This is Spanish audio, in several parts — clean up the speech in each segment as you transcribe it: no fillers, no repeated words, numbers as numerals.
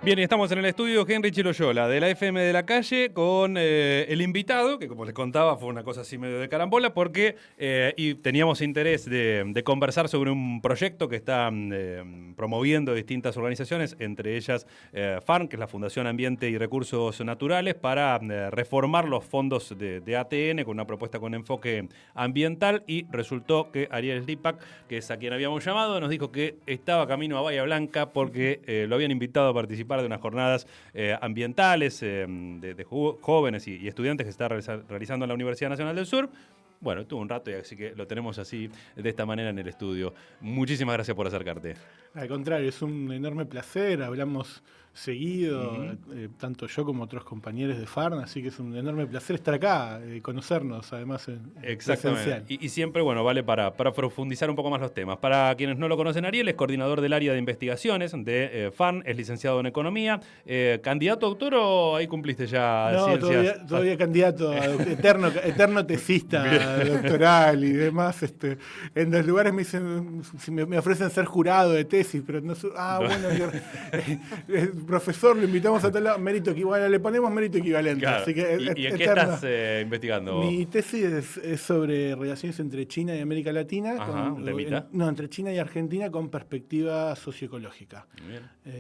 Bien, y estamos en el estudio Henry Chiroyola de la FM de la Calle con el invitado, que como les contaba fue una cosa así medio de carambola, porque y teníamos interés de conversar sobre un proyecto que están promoviendo distintas organizaciones, entre ellas FARN, que es la Fundación Ambiente y Recursos Naturales, para reformar los fondos de ATN con una propuesta con enfoque ambiental, y resultó que Ariel Slipak, que es a quien habíamos llamado, nos dijo que estaba camino a Bahía Blanca porque lo habían invitado a participar de unas jornadas ambientales de jóvenes y estudiantes que se está realizando en la Universidad Nacional del Sur. Bueno, estuvo un rato y así que lo tenemos así, de esta manera en el estudio. Muchísimas gracias por acercarte. Al contrario, es un enorme placer, hablamos seguido, tanto yo como otros compañeros de FARN, así que es un enorme placer estar acá, conocernos además en Exactamente. presencial. Y siempre, bueno, vale para profundizar un poco más los temas. Para quienes no lo conocen, Ariel es coordinador del área de investigaciones de FARN, es licenciado en Economía. ¿Candidato a doctor o ahí cumpliste ya No, ciencias? todavía candidato a eterno tesista doctoral y demás. En los lugares me dicen, si me ofrecen ser jurado de tesis, pero no sé, bueno, profesor, lo invitamos a tal lado, mérito equivalente, le ponemos mérito equivalente. Claro. Así que ¿Y en qué estás investigando? Mi tesis es sobre relaciones entre China y América Latina. Ajá, un temita. Entre China y Argentina con perspectiva socioecológica.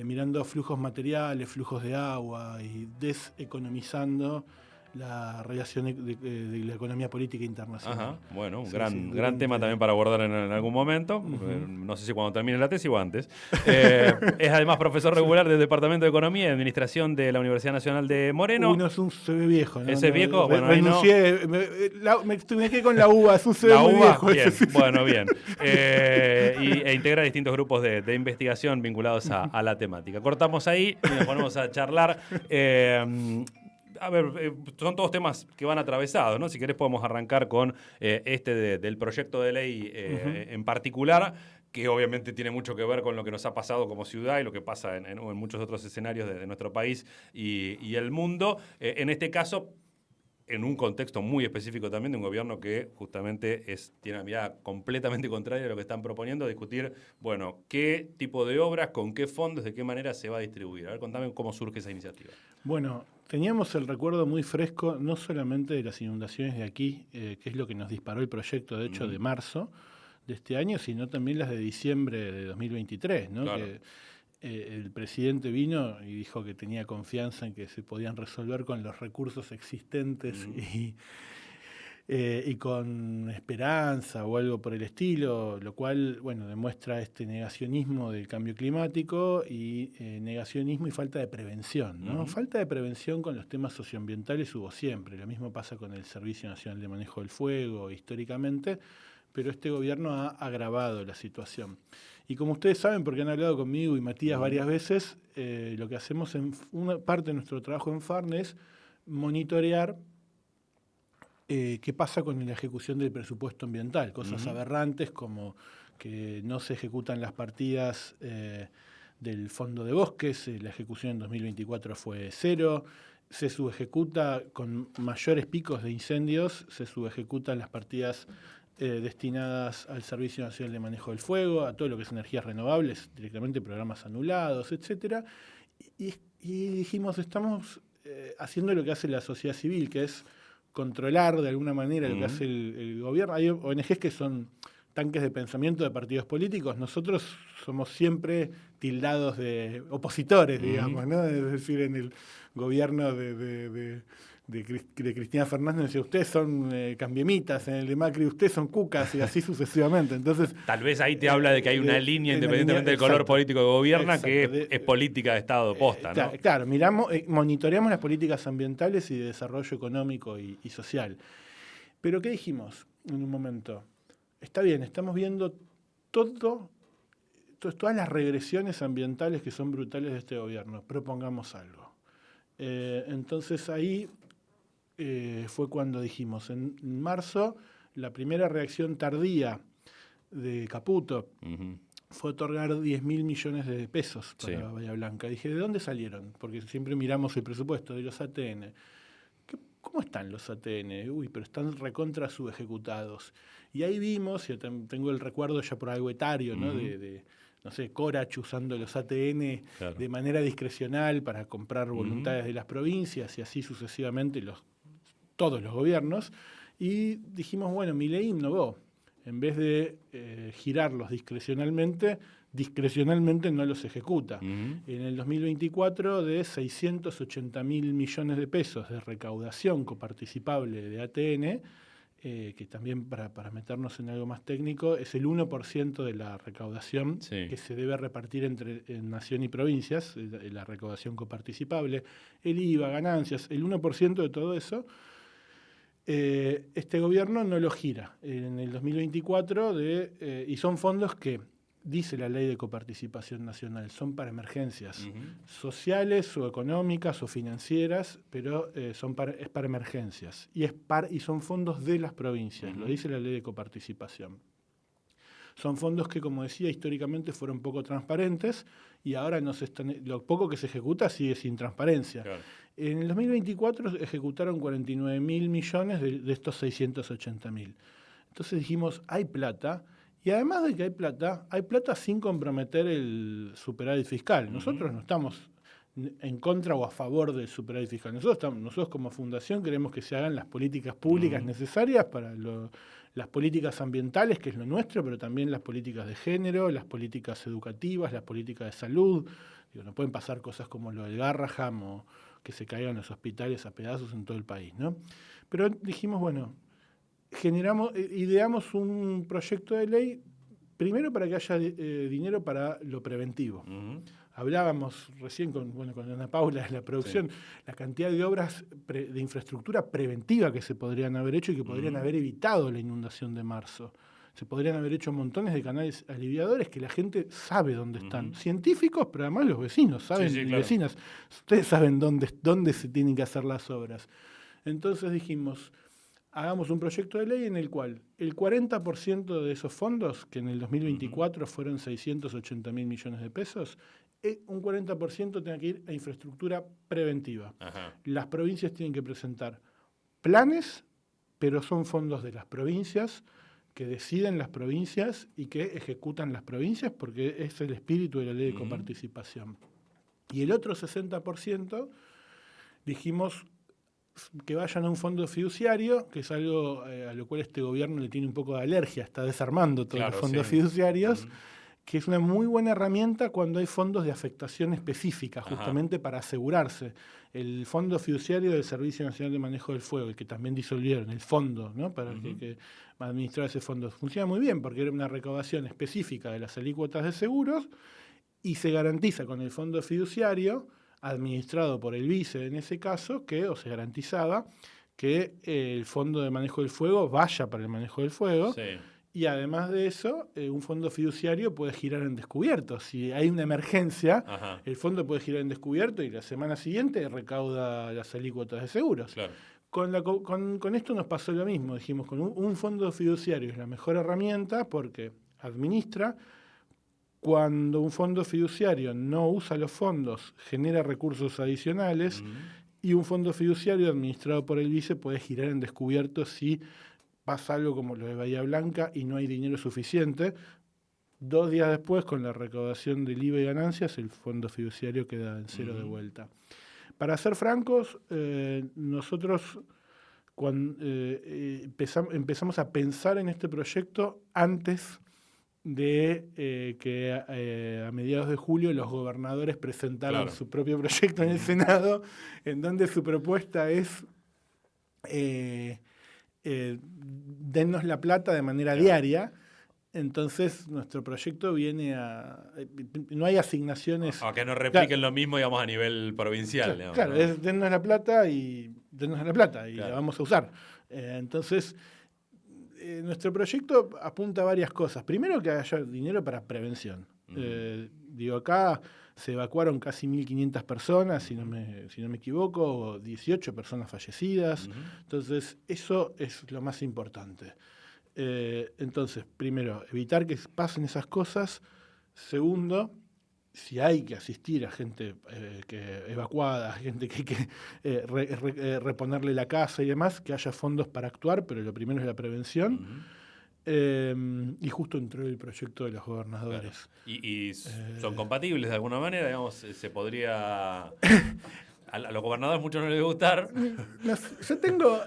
Mirando flujos materiales, flujos de agua y deseconomizando la relación de la economía política internacional. Ajá, bueno, un Sí, gran tema también para abordar en algún momento. No sé si cuando termine la tesis o antes. Es además profesor regular del Departamento de Economía y Administración de la Universidad Nacional de Moreno. Uno es un CV viejo, ¿no? ¿Ese viejo? Bueno, renuncié, me quedé con la uva, es un CV muy viejo. Bien, bueno, bien. E integra distintos grupos de investigación vinculados a la temática. Cortamos ahí y nos ponemos a charlar. A ver, son todos temas que van atravesados, ¿no? Si querés podemos arrancar con del proyecto de ley en particular, que obviamente tiene mucho que ver con lo que nos ha pasado como ciudad y lo que pasa en muchos otros escenarios de nuestro país y el mundo. En este caso, en un contexto muy específico también de un gobierno que justamente tiene una mirada completamente contraria a lo que están proponiendo, discutir, bueno, qué tipo de obras, con qué fondos, de qué manera se va a distribuir. A ver, contame cómo surge esa iniciativa. Bueno, teníamos el recuerdo muy fresco, no solamente de las inundaciones de aquí, que es lo que nos disparó el proyecto, de hecho, de marzo de este año, sino también las de diciembre de 2023, ¿no? Claro. Que el presidente vino y dijo que tenía confianza en que se podían resolver con los recursos existentes y con esperanza o algo por el estilo, lo cual, bueno, demuestra este negacionismo del cambio climático y negacionismo y falta de prevención, ¿no? Falta de prevención con los temas socioambientales hubo siempre, lo mismo pasa con el Servicio Nacional de Manejo del Fuego históricamente, pero este gobierno ha agravado la situación. Y como ustedes saben, porque han hablado conmigo y Matías varias veces, lo que hacemos en una parte de nuestro trabajo en FARN es monitorear qué pasa con la ejecución del presupuesto ambiental. Cosas aberrantes como que no se ejecutan las partidas del Fondo de Bosques, la ejecución en 2024 fue 0, se subejecuta con mayores picos de incendios, se subejecutan las partidas destinadas al Servicio Nacional de Manejo del Fuego, a todo lo que es energías renovables, directamente programas anulados, etc. Y dijimos, estamos haciendo lo que hace la sociedad civil, que es controlar de alguna manera lo que hace el gobierno. Hay ONGs que son tanques de pensamiento de partidos políticos. Nosotros somos siempre tildados de opositores, digamos, ¿no? Es decir, en el gobierno de Cristina Fernández decía, ustedes son cambiemitas, en el de Macri ustedes son cucas y así sucesivamente. Entonces, tal vez ahí te habla de que hay una línea, independientemente del color político que gobierna, que es política de Estado posta, ¿no? Claro, monitoreamos las políticas ambientales y de desarrollo económico y social. Pero ¿qué dijimos en un momento? Está bien, estamos viendo todas las regresiones ambientales que son brutales de este gobierno. Propongamos algo. Entonces ahí fue cuando dijimos, en marzo, la primera reacción tardía de Caputo fue otorgar 10.000 millones de pesos para Bahía Blanca. Dije, ¿de dónde salieron? Porque siempre miramos el presupuesto de los ATN. ¿Cómo están los ATN? Uy, pero están recontra subejecutados. Y ahí vimos, y tengo el recuerdo ya por algo etario, ¿no? de no sé, Corach usando los ATN de manera discrecional para comprar voluntades de las provincias y así sucesivamente todos los gobiernos. Y dijimos, bueno, Milei innovó. En vez de girarlos discrecionalmente no los ejecuta. En el 2024, de 680.000 millones de pesos de recaudación coparticipable de ATN, que también para meternos en algo más técnico, es el 1% de la recaudación que se debe repartir entre nación y provincias, la recaudación coparticipable, el IVA, ganancias, el 1% de todo eso. Este gobierno no lo gira en el 2024 y son fondos que, dice la ley de coparticipación nacional, son para emergencias sociales o económicas o financieras, pero es para emergencias y son fondos de las provincias, lo dice la ley de coparticipación. Son fondos que, como decía, históricamente fueron poco transparentes y ahora lo poco que se ejecuta sigue sin transparencia. Claro. En el 2024 ejecutaron 49.000 millones de estos 680.000. Entonces dijimos, hay plata, y además de que hay plata sin comprometer el superávit fiscal. Nosotros no estamos en contra o a favor del superávit fiscal. Nosotros como fundación queremos que se hagan las políticas públicas necesarias para las políticas ambientales, que es lo nuestro, pero también las políticas de género, las políticas educativas, las políticas de salud. No pueden pasar cosas como lo del Garraham o que se caigan los hospitales a pedazos en todo el país, ¿no? Pero dijimos, bueno, ideamos un proyecto de ley, primero para que haya dinero para lo preventivo. Hablábamos recién con Ana Paula de la producción, la cantidad de obras de infraestructura preventiva que se podrían haber hecho y que podrían haber evitado la inundación de marzo. Se podrían haber hecho montones de canales aliviadores que la gente sabe dónde están. Científicos, pero además los vecinos saben, claro. Vecinas, ustedes saben dónde se tienen que hacer las obras. Entonces dijimos, hagamos un proyecto de ley en el cual el 40% de esos fondos, que en el 2024 fueron 680.000 millones de pesos, un 40% tenga que ir a infraestructura preventiva. Las provincias tienen que presentar planes, pero son fondos de las provincias, que deciden las provincias y que ejecutan las provincias, porque es el espíritu de la ley de coparticipación. Y el otro 60% dijimos que vayan a un fondo fiduciario, que es algo a lo cual este gobierno le tiene un poco de alergia, está desarmando todos los fondos fiduciarios, que es una muy buena herramienta cuando hay fondos de afectación específica, justamente para asegurarse. El Fondo Fiduciario del Servicio Nacional de Manejo del Fuego, el que también disolvieron, el fondo, ¿no? Para que administrar ese fondo. Funciona muy bien porque era una recaudación específica de las alícuotas de seguros y se garantiza con el Fondo Fiduciario, administrado por el vice en ese caso, se garantizaba que el Fondo de Manejo del Fuego vaya para el manejo del fuego. Sí. Y además de eso, un fondo fiduciario puede girar en descubierto. Si hay una emergencia, el fondo puede girar en descubierto y la semana siguiente recauda las alícuotas de seguros. Claro. Con esto nos pasó lo mismo. Dijimos, con un fondo fiduciario es la mejor herramienta porque administra. Cuando un fondo fiduciario no usa los fondos, genera recursos adicionales y un fondo fiduciario administrado por el vice puede girar en descubierto si pasa algo como lo de Bahía Blanca y no hay dinero suficiente. 2 días después, con la recaudación del IVA y ganancias, el fondo fiduciario queda en cero de vuelta. Para ser francos, nosotros cuando, empezamos a pensar en este proyecto antes de que a mediados de julio los gobernadores presentaron su propio proyecto en el Senado, en donde su propuesta es dennos la plata de manera diaria. Entonces nuestro proyecto viene no hay asignaciones. Aunque no repliquen lo mismo, digamos, a nivel provincial. Claro, ¿no? Es dennos la plata y la vamos a usar. Entonces, nuestro proyecto apunta a varias cosas. Primero, que haya dinero para prevención. Acá se evacuaron casi 1.500 personas, si no me equivoco, 18 personas fallecidas. Entonces, eso es lo más importante. Entonces, primero, evitar que pasen esas cosas. Segundo, si hay que asistir a gente evacuada, gente que hay que reponerle la casa y demás, que haya fondos para actuar, pero lo primero es la prevención. Y justo entró el proyecto de los gobernadores. Claro. ¿Y son compatibles de alguna manera? Digamos, se podría... A los gobernadores mucho no les gustar.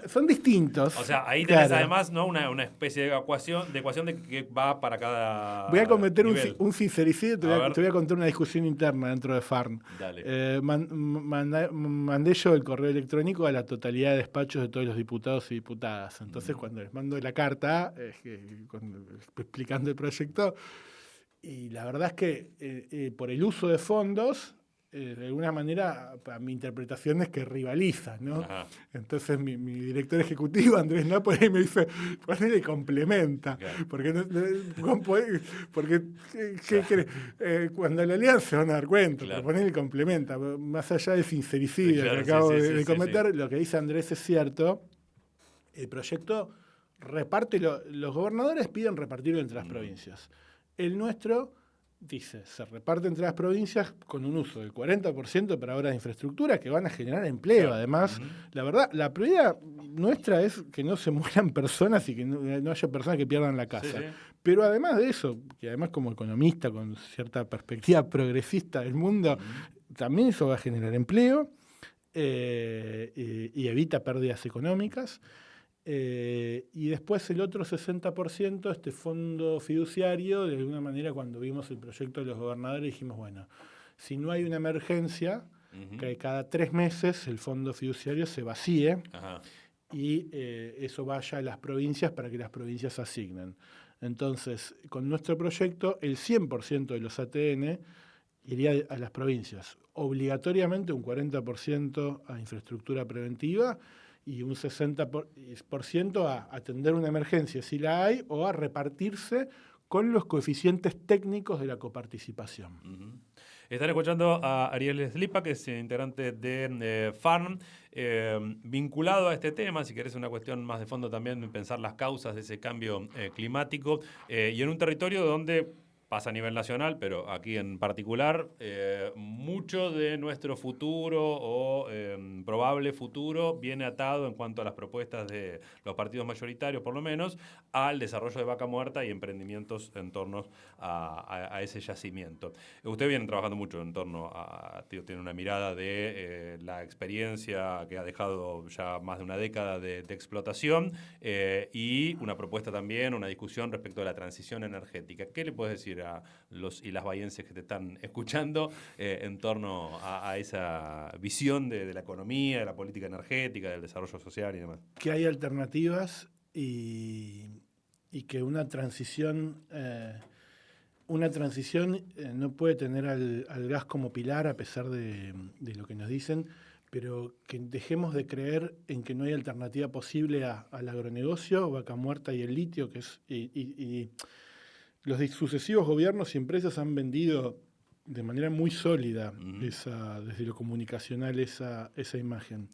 Son distintos. O sea, ahí tenés claro. además, ¿no? una especie de ecuación de que va para cada Voy a cometer nivel. un sincericidio, te voy a contar una discusión interna dentro de Farn. Dale. Mandé yo el correo electrónico a la totalidad de despachos de todos los diputados y diputadas. Entonces, cuando les mando la carta, explicando el proyecto, y la verdad es que por el uso de fondos, de alguna manera, para mi interpretación es que rivalizan, ¿no? Ajá. Entonces mi director ejecutivo, Andrés Nápoles, me dice, ponele complementa. Claro. Porque ¿qué querés? Cuando la lean se van a dar cuenta, Claro. pero ponele complementa. Más allá del sincericidio Claro, que acabo de sí, cometer, sí. lo que dice Andrés es cierto. El proyecto reparte, los gobernadores piden repartirlo entre las provincias. El nuestro dice, se reparte entre las provincias con un uso del 40% para obras de infraestructura que van a generar empleo. Claro. Además, la verdad, la prioridad nuestra es que no se mueran personas y que no haya personas que pierdan la casa. Sí. Pero además de eso, que además como economista con cierta perspectiva progresista del mundo, también eso va a generar empleo y evita pérdidas económicas. Y después el otro 60%, este fondo fiduciario, de alguna manera cuando vimos el proyecto de los gobernadores dijimos, bueno, si no hay una emergencia, que cada 3 meses el fondo fiduciario se vacíe. Ajá. Y eso vaya a las provincias para que las provincias asignen. Entonces, con nuestro proyecto, el 100% de los ATN iría a las provincias. Obligatoriamente un 40% a infraestructura preventiva y un 60% a atender una emergencia, si la hay, o a repartirse con los coeficientes técnicos de la coparticipación. Están escuchando a Ariel Slipa, que es integrante de Farn, vinculado a este tema, si querés una cuestión más de fondo también, pensar las causas de ese cambio climático, y en un territorio donde pasa a nivel nacional, pero aquí en particular, mucho de nuestro futuro o probable futuro viene atado en cuanto a las propuestas de los partidos mayoritarios, por lo menos, al desarrollo de Vaca Muerta y emprendimientos en torno a ese yacimiento. Usted viene trabajando mucho en torno a, tiene una mirada de la experiencia que ha dejado ya más de una década de explotación y una propuesta también, una discusión respecto a la transición energética. ¿Qué le puedes decir a los y las bahienses que te están escuchando en torno a esa visión de la economía, de la política energética, del desarrollo social y demás? Que hay alternativas y que una transición no puede tener al gas como pilar a pesar de lo que nos dicen, pero que dejemos de creer en que no hay alternativa posible al agronegocio, Vaca Muerta y el litio, que es y los sucesivos gobiernos y empresas han vendido de manera muy sólida desde lo comunicacional esa imagen.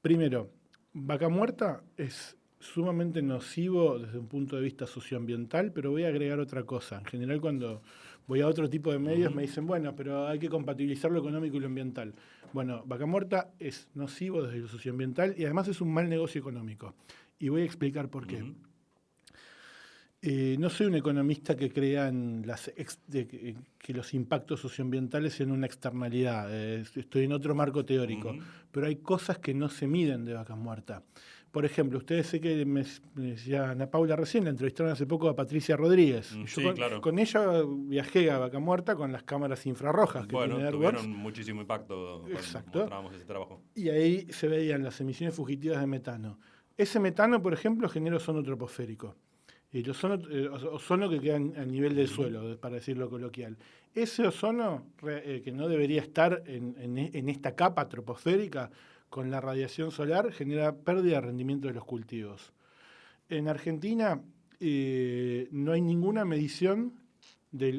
Primero, Vaca Muerta es sumamente nocivo desde un punto de vista socioambiental, pero voy a agregar otra cosa. En general, cuando voy a otro tipo de medios me dicen, bueno, pero hay que compatibilizar lo económico y lo ambiental. Bueno, Vaca Muerta es nocivo desde lo socioambiental y además es un mal negocio económico. Y voy a explicar por qué. No soy un economista que crea en que los impactos socioambientales sean una externalidad. Estoy en otro marco teórico. Pero hay cosas que no se miden de Vaca Muerta. Por ejemplo, ustedes sé que me decía Ana Paula recién, la entrevistaron hace poco a Patricia Rodríguez. Yo claro. Con ella viajé a Vaca Muerta con las cámaras infrarrojas que tiene AirWorks. Tuvieron muchísimo impacto cuando mostrábamos ese trabajo. Y ahí se veían las emisiones fugitivas de metano. Ese metano, por ejemplo, genera ozono troposférico. El ozono que queda a nivel del suelo, para decirlo coloquial. Ese ozono, que no debería estar en esta capa troposférica, con la radiación solar, genera pérdida de rendimiento de los cultivos. En Argentina no hay ninguna medición,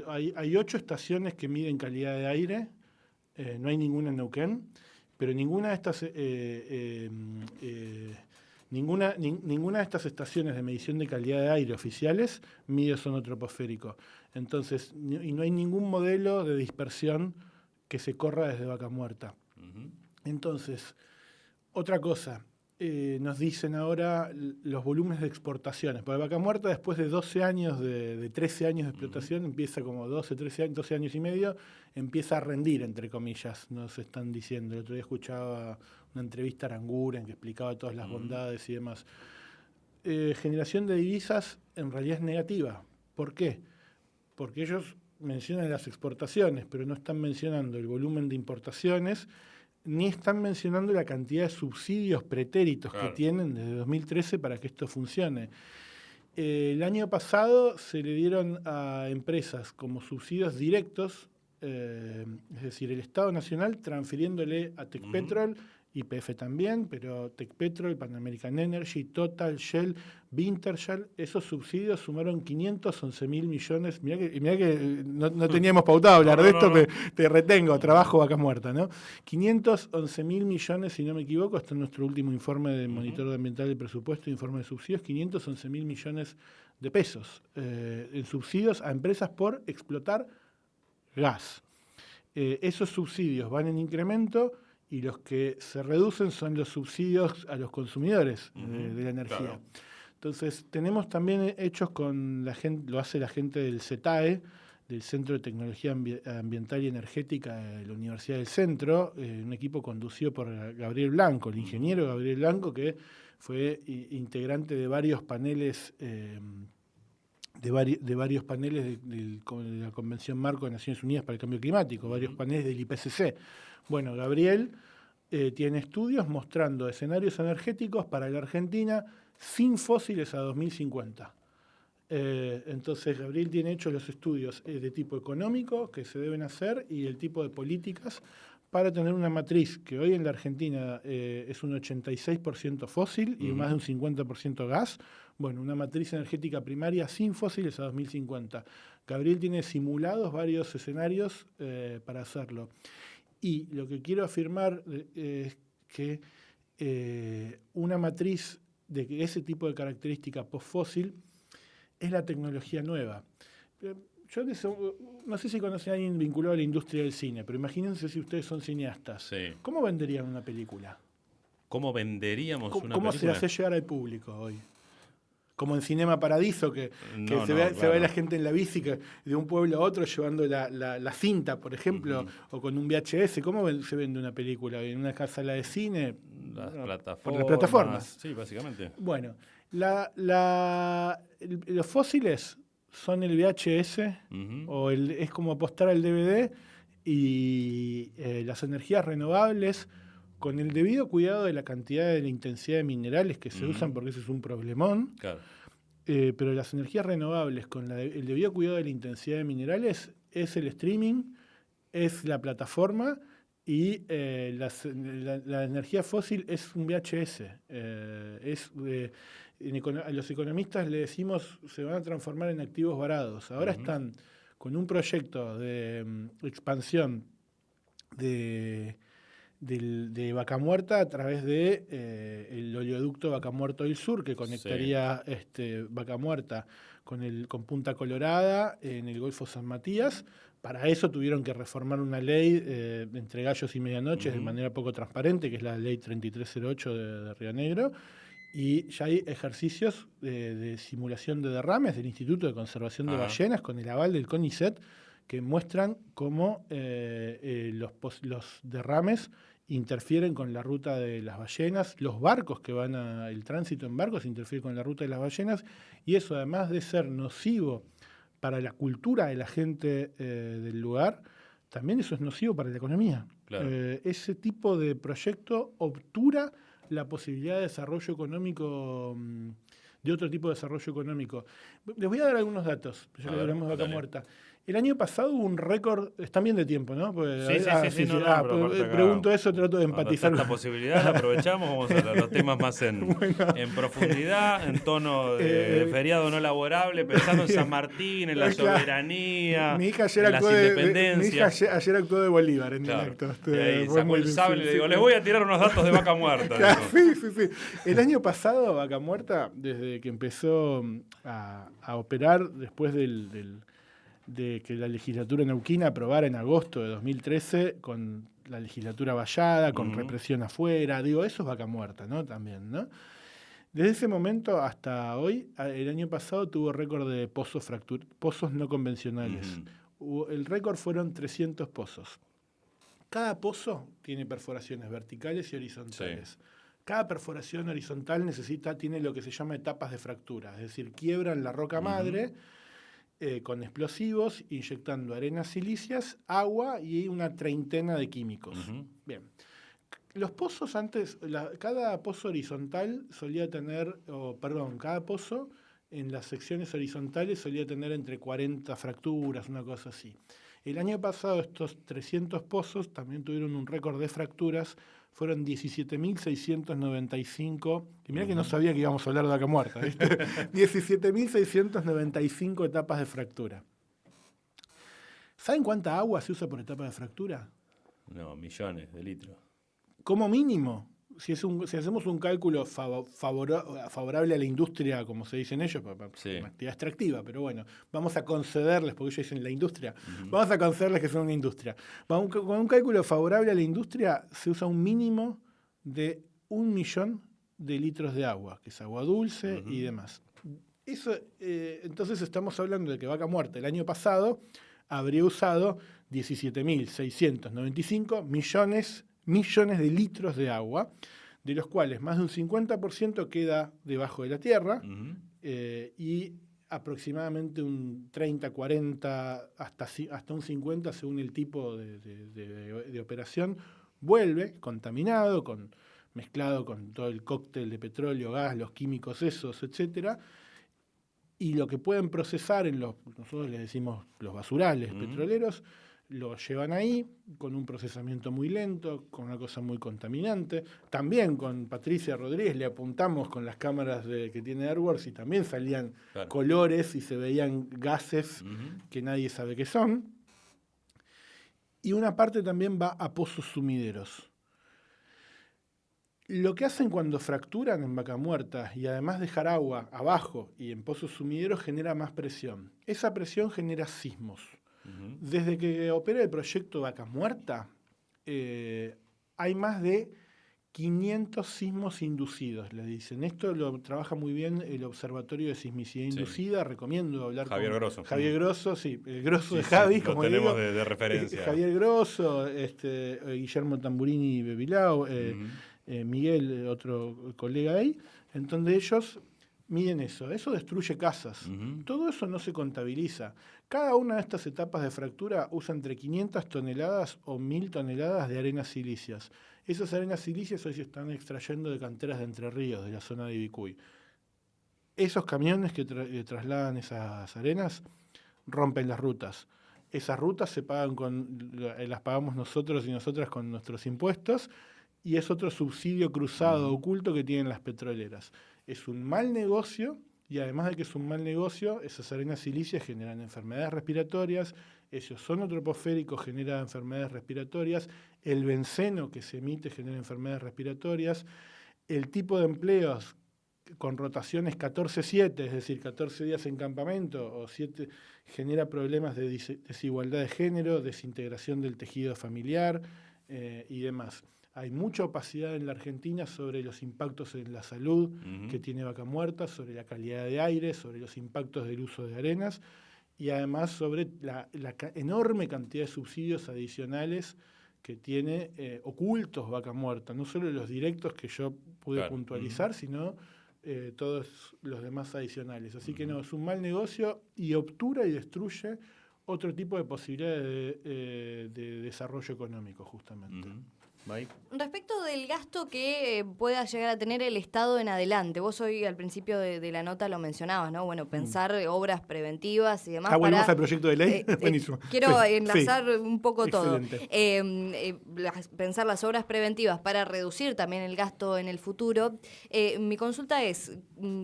hay 8 estaciones que miden calidad de aire, no hay ninguna en Neuquén, pero ninguna de estas... Ninguna de estas estaciones de medición de calidad de aire oficiales mide ozono troposférico. Entonces, y no hay ningún modelo de dispersión que se corra desde Vaca Muerta. Entonces, otra cosa, nos dicen ahora los volúmenes de exportaciones. Porque Vaca Muerta, después de 12 años, de 13 años de explotación, empieza como 12 años y medio, empieza a rendir, entre comillas, nos están diciendo. El otro día escuchaba una entrevista a Aranguren que explicaba todas las bondades y demás. Generación de divisas en realidad es negativa. ¿Por qué? Porque ellos mencionan las exportaciones, pero no están mencionando el volumen de importaciones, ni están mencionando la cantidad de subsidios pretéritos que tienen desde 2013 para que esto funcione. El año pasado se le dieron a empresas como subsidios directos, es decir, el Estado Nacional transfiriéndole a Tecpetrol, YPF también, pero Tecpetrol, Pan American Energy, Total, Shell, Wintershall, esos subsidios sumaron 511.000 millones. Mirá que no teníamos pautado hablar de esto, te retengo, trabajo Vaca Muerta, ¿no? 511.000 millones, si no me equivoco, está en nuestro último informe de monitor ambiental del presupuesto, informe de subsidios, 511.000 millones de pesos en subsidios a empresas por explotar gas. Esos subsidios van en incremento y los que se reducen son los subsidios a los consumidores de la energía. Claro. Entonces, tenemos también hechos con la gente, lo hace la gente del CETAE, del Centro de Tecnología Ambiental y Energética de la Universidad del Centro, un equipo conducido por Gabriel Blanco, el ingeniero Gabriel Blanco, que fue integrante de varios paneles de varios paneles de la Convención Marco de Naciones Unidas para el Cambio Climático, varios paneles del IPCC. Bueno, Gabriel tiene estudios mostrando escenarios energéticos para la Argentina sin fósiles a 2050. Entonces, Gabriel tiene hechos los estudios de tipo económico que se deben hacer y el tipo de políticas para tener una matriz que hoy en la Argentina es un 86% fósil y más de un 50% gas. Bueno, una matriz energética primaria sin fósiles a 2050. Gabriel tiene simulados varios escenarios para hacerlo. Y lo que quiero afirmar es que una matriz de ese tipo de característica post-fósil es la tecnología nueva. Yo no sé si conocen a alguien vinculado a la industria del cine, pero imagínense si ustedes son cineastas. Sí. ¿Cómo venderían una película? ¿Cómo venderíamos una película? ¿Cómo se la hace llegar al público hoy? Como en Cinema Paradiso, que se ve la gente en la bici de un pueblo a otro llevando la cinta, por ejemplo, o con un VHS. ¿Cómo se vende una película? ¿En una sala de cine? Por las plataformas. Sí, básicamente. Bueno, los fósiles son el VHS, o es como apostar al DVD, y las energías renovables, con el debido cuidado de la cantidad de la intensidad de minerales que se usan, porque ese es un problemón. Claro. Pero las energías renovables, con el debido cuidado de la intensidad de minerales, es el streaming, es la plataforma, y la energía fósil es un VHS. A los economistas le decimos se van a transformar en activos varados. Ahora están con un proyecto de expansión de Vaca Muerta a través de el oleoducto Vaca Muerta del Sur, que conectaría Vaca Muerta con Punta Colorada en el Golfo San Matías. Para eso tuvieron que reformar una ley entre gallos y medianoches de manera poco transparente, que es la ley 3308 de Río Negro. Y ya hay ejercicios de simulación de derrames del Instituto de Conservación de Ballenas con el aval del CONICET, que muestran cómo los derrames interfieren con la ruta de las ballenas, los barcos el tránsito en barcos interfiere con la ruta de las ballenas, y eso, además de ser nocivo para la cultura de la gente del lugar, también eso es nocivo para la economía. Claro. Ese tipo de proyecto obtura la posibilidad de desarrollo económico, de otro tipo de desarrollo económico. Les voy a dar algunos datos, ya que hablamos de Vaca Muerta. El año pasado hubo un récord, están bien de tiempo, ¿no? Pues, sí. Pregunto eso, trato de empatizar. Esta posibilidad la aprovechamos, vamos a hablar de los temas más en profundidad, en tono de feriado no laborable, pensando en San Martín, en la soberanía, mi hija ayer en las independencias. Mi hija ayer actuó de Bolívar en el acto. Y sacó el sable y le digo, les voy a tirar unos datos de Vaca Muerta. Sí. El año pasado, Vaca Muerta, desde que empezó a operar, después de que la legislatura neuquina aprobara en agosto de 2013, con la legislatura vallada, con represión afuera. Digo, eso es vaca muerta, ¿no? También, ¿no? Desde ese momento hasta hoy, el año pasado tuvo récord de pozos no convencionales. El récord fueron 300 pozos. Cada pozo tiene perforaciones verticales y horizontales. Sí. Cada perforación horizontal tiene lo que se llama etapas de fractura, es decir, quiebran la roca madre con explosivos, inyectando arenas silíceas, agua y una treintena de químicos. Bien. Los pozos antes, cada pozo horizontal cada pozo en las secciones horizontales solía tener entre 40 fracturas, una cosa así. El año pasado estos 300 pozos también tuvieron un récord de fracturas, fueron 17.695, y mirá que no sabía que íbamos a hablar de vaca muerta, ¿viste? 17.695 etapas de fractura. ¿Saben cuánta agua se usa por etapa de fractura? No, millones de litros. Como mínimo. Si hacemos un cálculo favorable a la industria, como se dicen ellos, una actividad extractiva, pero bueno, vamos a concederles, porque ellos dicen la industria, vamos a concederles que son una industria. Con un cálculo favorable a la industria se usa un mínimo de 1 millón de litros de agua, que es agua dulce y demás. Eso, entonces estamos hablando de que vaca muerta el año pasado habría usado 17.695 millones de litros de agua, de los cuales más de un 50% queda debajo de la tierra y aproximadamente un 30, 40, hasta un 50, según el tipo de operación, vuelve contaminado, mezclado con todo el cóctel de petróleo, gas, los químicos esos, etcétera. Y lo que pueden procesar nosotros les decimos los basurales petroleros, lo llevan ahí con un procesamiento muy lento, con una cosa muy contaminante. También con Patricia Rodríguez le apuntamos con las cámaras que tiene AirWorks y también salían colores y se veían gases que nadie sabe qué son. Y una parte también va a pozos sumideros. Lo que hacen cuando fracturan en vaca muerta y además dejar agua abajo y en pozos sumideros genera más presión. Esa presión genera sismos. Desde que opera el proyecto Vaca Muerta, hay más de 500 sismos inducidos, le dicen. Esto lo trabaja muy bien el Observatorio de Sismicidad Inducida. Recomiendo hablar Javier con Grosso. Javier Grosso, sí, el Grosso de Javi, como tenemos digo. de referencia. Javier Grosso, Guillermo Tamburini Bebilao, Miguel, otro colega ahí. Entonces ellos miden eso. Eso destruye casas. Todo eso no se contabiliza. Cada una de estas etapas de fractura usa entre 500 toneladas o 1.000 toneladas de arenas silíceas. Esas arenas silíceas hoy se están extrayendo de canteras de Entre Ríos, de la zona de Ibicuy. Esos camiones que trasladan esas arenas rompen las rutas. Esas rutas las pagamos nosotros y nosotras con nuestros impuestos, y es otro subsidio cruzado oculto que tienen las petroleras. Es un mal negocio. Y además de que es un mal negocio, esas arenas silíceas generan enfermedades respiratorias, ellos son troposféricos, generan enfermedades respiratorias, el benceno que se emite genera enfermedades respiratorias, el tipo de empleos con rotaciones 14/7, es decir, 14 días en campamento o 7, genera problemas de desigualdad de género, desintegración del tejido familiar y demás. Hay mucha opacidad en la Argentina sobre los impactos en la salud que tiene vaca muerta, sobre la calidad de aire, sobre los impactos del uso de arenas y además sobre la enorme cantidad de subsidios adicionales que tiene ocultos vaca muerta, no solo los directos que yo pude puntualizar, sino todos los demás adicionales. Así que no, es un mal negocio y obtura y destruye otro tipo de posibilidades de desarrollo económico, justamente. Mike. Respecto del gasto que pueda llegar a tener el Estado en adelante, vos hoy al principio de la nota lo mencionabas, ¿no? Bueno, pensar obras preventivas y demás. Volvemos al proyecto de ley. Buenísimo. Quiero enlazar un poco Excelente. todo. Pensar las obras preventivas para reducir también el gasto en el futuro. Mi consulta es,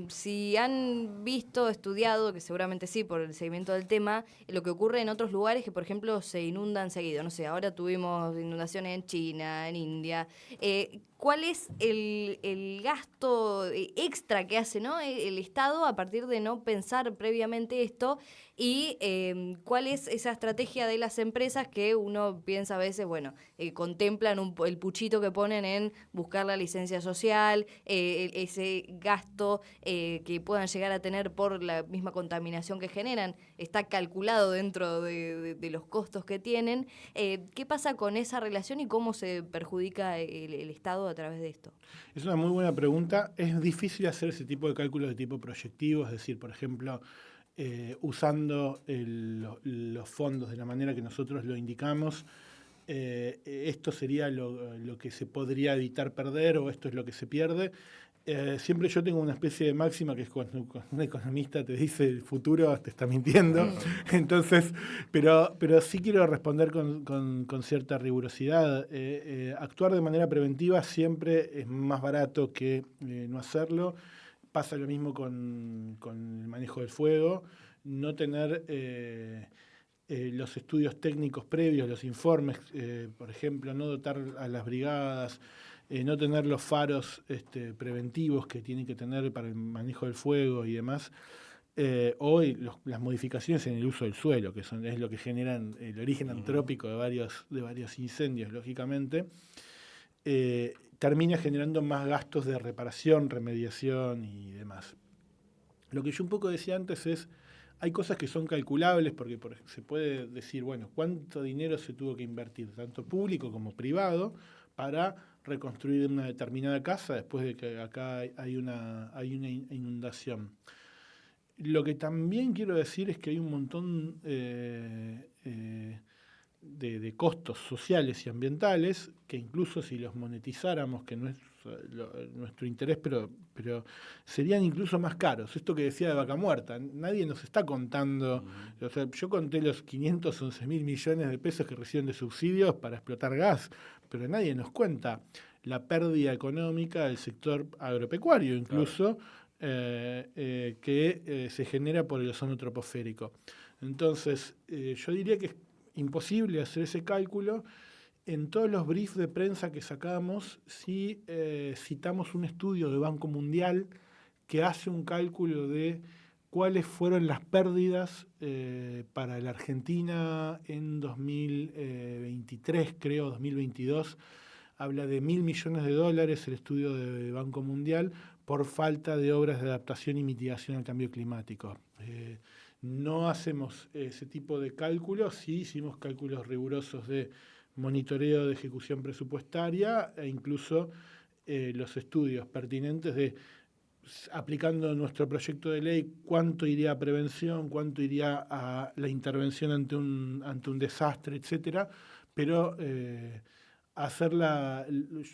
si han visto, estudiado, que seguramente sí, por el seguimiento del tema, lo que ocurre en otros lugares que, por ejemplo, se inundan seguido. No sé, ahora tuvimos inundaciones en China, en India. ¿cuál es el gasto extra que hace, ¿no?, el Estado a partir de no pensar previamente esto? Y cuál es esa estrategia de las empresas que uno piensa a veces, bueno, contemplan el puchito que ponen en buscar la licencia social, ese gasto que puedan llegar a tener por la misma contaminación que generan, está calculado dentro de los costos que tienen. ¿Qué pasa con esa relación y cómo se perjudica el Estado a través de esto? Es una muy buena pregunta. Es difícil hacer ese tipo de cálculos de tipo proyectivo, es decir, por ejemplo, usando los fondos de la manera que nosotros lo indicamos, esto sería lo que se podría evitar perder o esto es lo que se pierde. Siempre yo tengo una especie de máxima que es cuando un economista te dice el futuro te está mintiendo. Entonces, pero sí quiero responder con cierta rigurosidad. Actuar de manera preventiva siempre es más barato que no hacerlo. Pasa lo mismo con el manejo del fuego. No tener los estudios técnicos previos, los informes, por ejemplo, no dotar a las brigadas, no tener los faros preventivos que tienen que tener para el manejo del fuego y demás. Hoy las modificaciones en el uso del suelo, que es lo que generan el origen antrópico de varios incendios, lógicamente, termina generando más gastos de reparación, remediación y demás. Lo que yo un poco decía antes es, hay cosas que son calculables porque se puede decir, bueno, cuánto dinero se tuvo que invertir, tanto público como privado, para reconstruir una determinada casa después de que acá hay una inundación. Lo que también quiero decir es que hay un montón de costos sociales y ambientales que incluso si los monetizáramos, que no es nuestro interés, pero serían incluso más caros. Esto que decía de Vaca Muerta, nadie nos está contando, o sea, yo conté los 511.000 millones de pesos que reciben de subsidios para explotar gas, pero nadie nos cuenta la pérdida económica del sector agropecuario, incluso, que se genera por el ozono troposférico. Entonces, yo diría que es imposible hacer ese cálculo. En todos los briefs de prensa que sacamos, sí citamos un estudio de Banco Mundial que hace un cálculo de cuáles fueron las pérdidas para la Argentina en 2023, creo, 2022. Habla de $1.000 millones el estudio de Banco Mundial por falta de obras de adaptación y mitigación al cambio climático. No hacemos ese tipo de cálculos, sí hicimos cálculos rigurosos de monitoreo de ejecución presupuestaria e incluso los estudios pertinentes de, aplicando nuestro proyecto de ley, cuánto iría a prevención, cuánto iría a la intervención ante un desastre, etcétera, pero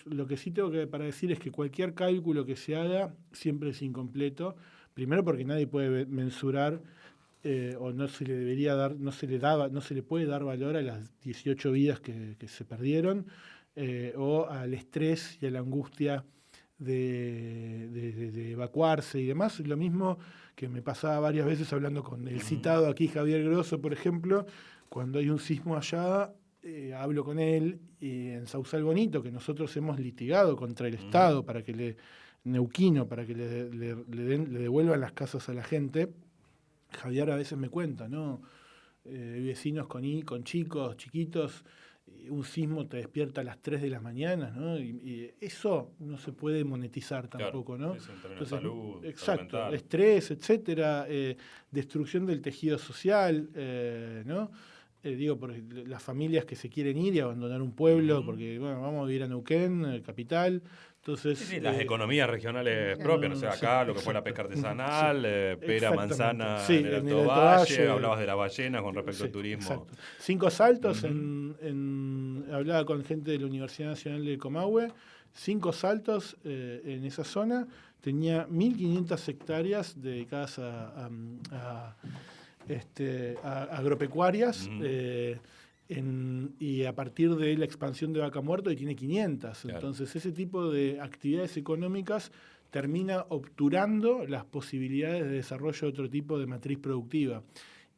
lo que sí tengo para decir es que cualquier cálculo que se haga siempre es incompleto, primero porque nadie puede mensurar o no se le debería dar, no se le puede dar valor a las 18 vidas que se perdieron, o al estrés y a la angustia de evacuarse y demás. Lo mismo que me pasaba varias veces hablando con el citado aquí Javier Grosso, por ejemplo, cuando hay un sismo allá, hablo con él en Sausal Bonito, que nosotros hemos litigado contra el Estado para que neuquino, para que le devuelvan las casas a la gente. Javier a veces me cuenta, ¿no? Vecinos con chicos, chiquitos, un sismo te despierta a las 3 de la mañana, ¿no? Y eso no se puede monetizar tampoco, claro, ¿no? es en términos de salud, exacto, salud mental. Estrés, etcétera, destrucción del tejido social, ¿no? Digo, por las familias que se quieren ir y abandonar un pueblo, porque, bueno, vamos a vivir a Neuquén, capital. Entonces, sí, las economías regionales propias, o sea, acá lo que fue la pesca artesanal, pera, manzana en el Alto Valle, hablabas de la ballena con respecto al turismo. Exacto. 5 Saltos, hablaba con gente de la Universidad Nacional de Comahue, 5 Saltos en esa zona, tenía 1.500 hectáreas dedicadas a agropecuarias, y a partir de la expansión de Vaca Muerta y tiene 500. Claro. Entonces ese tipo de actividades económicas termina obturando las posibilidades de desarrollo de otro tipo de matriz productiva.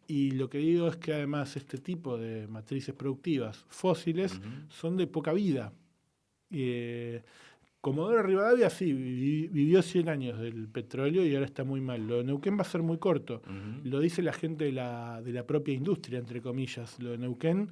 Y lo que digo es que además este tipo de matrices productivas fósiles son de poca vida. Comodoro Rivadavia sí, vivió 100 años del petróleo y ahora está muy mal. Lo de Neuquén va a ser muy corto. Lo dice la gente de la propia industria, entre comillas. Lo de Neuquén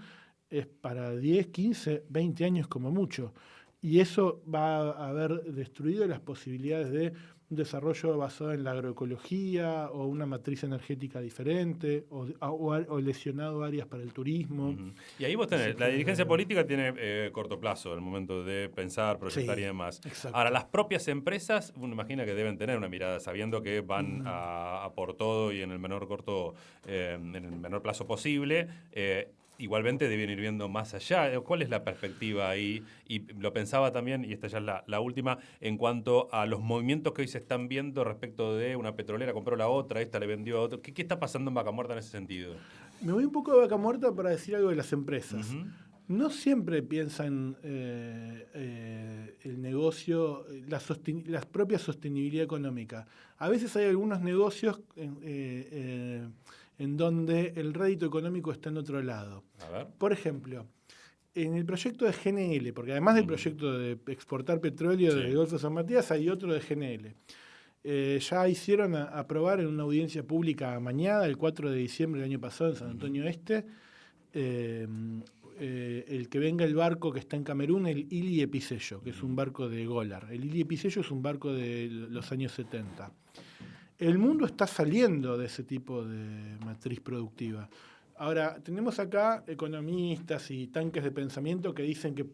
es para 10, 15, 20 años como mucho. Y eso va a haber destruido las posibilidades de un desarrollo basado en la agroecología o una matriz energética diferente o lesionado áreas para el turismo. Y ahí vos tenés, la dirigencia política tiene corto plazo, el momento de pensar, proyectar y demás. Exacto. Ahora, las propias empresas, uno imagina que deben tener una mirada, sabiendo que van a por todo y en el menor plazo posible. Igualmente deben ir viendo más allá. ¿Cuál es la perspectiva ahí? Y lo pensaba también, y esta ya es la última, en cuanto a los movimientos que hoy se están viendo respecto de una petrolera compró la otra, esta le vendió a otro. ¿Qué está pasando en Vaca Muerta en ese sentido? Me voy un poco de Vaca Muerta para decir algo de las empresas. No siempre piensan el negocio, la propia sostenibilidad económica. A veces hay algunos negocios en donde el rédito económico está en otro lado. A ver. Por ejemplo, en el proyecto de GNL, porque además del proyecto de exportar petróleo del Golfo de San Matías, hay otro de GNL. Ya hicieron aprobar en una audiencia pública amañada, el 4 de diciembre del año pasado en San Antonio Este, el que venga el barco que está en Camerún, el Ili Episello, que es un barco de Golar. El Ili Episello es un barco de los años 70. El mundo está saliendo de ese tipo de matriz productiva. Ahora, tenemos acá economistas y tanques de pensamiento que dicen que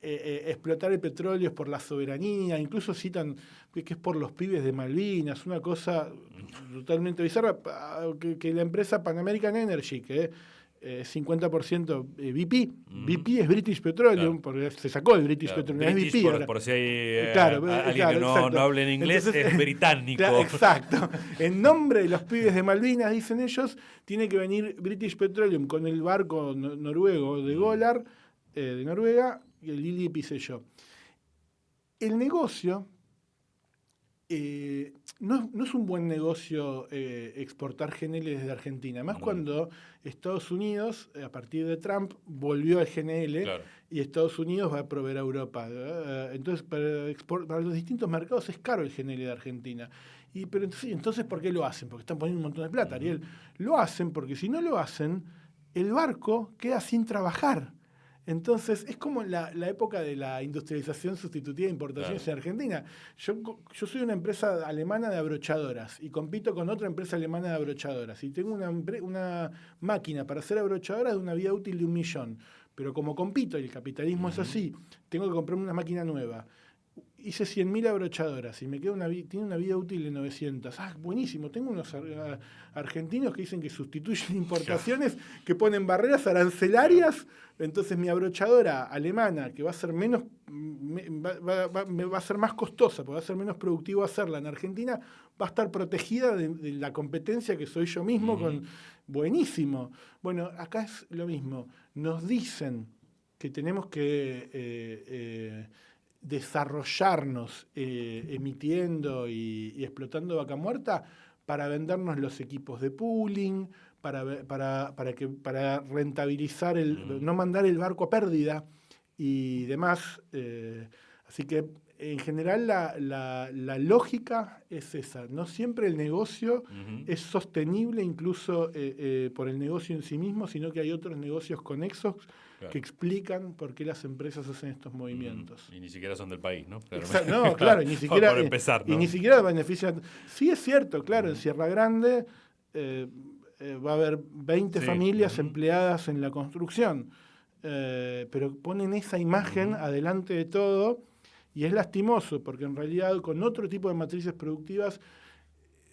explotar el petróleo es por la soberanía, incluso citan que es por los pibes de Malvinas, una cosa totalmente bizarra, que la empresa Pan American Energy, que 50% BP. BP es British Petroleum, porque se sacó el British Petroleum. British, es BP. Por si hay alguien que no hable en inglés, entonces, es británico. Exacto. En nombre de los pibes de Malvinas, dicen ellos, tiene que venir British Petroleum con el barco noruego de Golar, de Noruega, y el Lili Pisello. El negocio no es un buen negocio exportar GNL desde Argentina. Además, cuando Estados Unidos, a partir de Trump, volvió al GNL y Estados Unidos va a proveer a Europa. Entonces, para los distintos mercados es caro el GNL de Argentina. Pero entonces, ¿por qué lo hacen? Porque están poniendo un montón de plata, Ariel. Lo hacen porque si no lo hacen, el barco queda sin trabajar. Entonces, es como la época de la industrialización sustitutiva de importaciones en Argentina. Yo soy una empresa alemana de abrochadoras y compito con otra empresa alemana de abrochadoras. Y tengo una máquina para hacer abrochadoras de una vida útil de 1 millón. Pero como compito, y el capitalismo es así, tengo que comprarme una máquina nueva. Hice 100.000 abrochadoras y me queda tiene una vida útil de 900. Buenísimo. Tengo unos argentinos que dicen que sustituyen importaciones, que ponen barreras arancelarias. Entonces mi abrochadora alemana, que va a ser va a ser más costosa, porque va a ser menos productivo hacerla en Argentina, va a estar protegida de la competencia que soy yo mismo. Buenísimo. Bueno, acá es lo mismo. Nos dicen que tenemos que desarrollarnos emitiendo y explotando Vaca Muerta para vendernos los equipos de pooling, para rentabilizar, no mandar el barco a pérdida y demás. Así que en general la lógica es esa. No siempre el negocio es sostenible incluso por el negocio en sí mismo, sino que hay otros negocios conexos que explican por qué las empresas hacen estos movimientos. Y ni siquiera son del país, ¿no? No, claro, y ni siquiera, por empezar, ¿no? Y ni siquiera benefician. Sí es cierto, claro, en Sierra Grande va a haber 20 familias empleadas en la construcción, pero ponen esa imagen adelante de todo y es lastimoso, porque en realidad con otro tipo de matrices productivas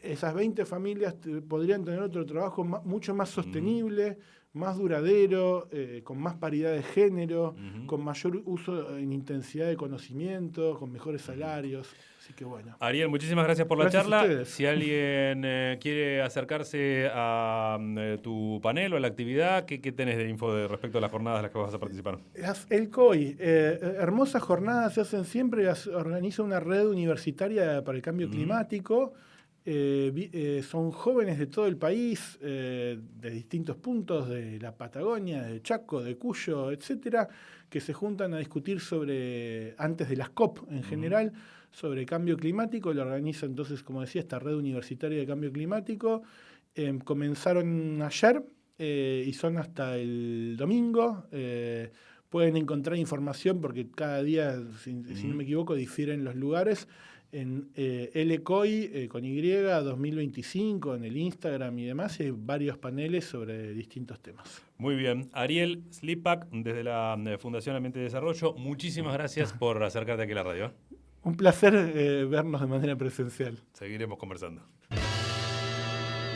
esas 20 familias podrían tener otro trabajo mucho más sostenible, más duradero, con más paridad de género, con mayor uso en intensidad de conocimiento, con mejores salarios. Así que bueno. Ariel, muchísimas gracias por la charla. A Si alguien quiere acercarse a tu panel o a la actividad, ¿qué tenés de info respecto a las jornadas en las que vas a participar? El COI, hermosas jornadas se hacen siempre, organiza una red universitaria para el cambio climático. Son jóvenes de todo el país, de distintos puntos, de la Patagonia, de Chaco, de Cuyo, etcétera, que se juntan a discutir sobre, antes de las COP en general, sobre cambio climático. Lo organiza entonces, como decía, esta red universitaria de cambio climático. Comenzaron ayer y son hasta el domingo. Pueden encontrar información porque cada día, si no me equivoco, difieren los lugares. En LCOI con Y 2025 en el Instagram y demás, hay varios paneles sobre distintos temas. Muy bien. Ariel Slipak, desde la Fundación Ambiente y Desarrollo, muchísimas gracias por acercarte aquí a la radio. Un placer vernos de manera presencial. Seguiremos conversando.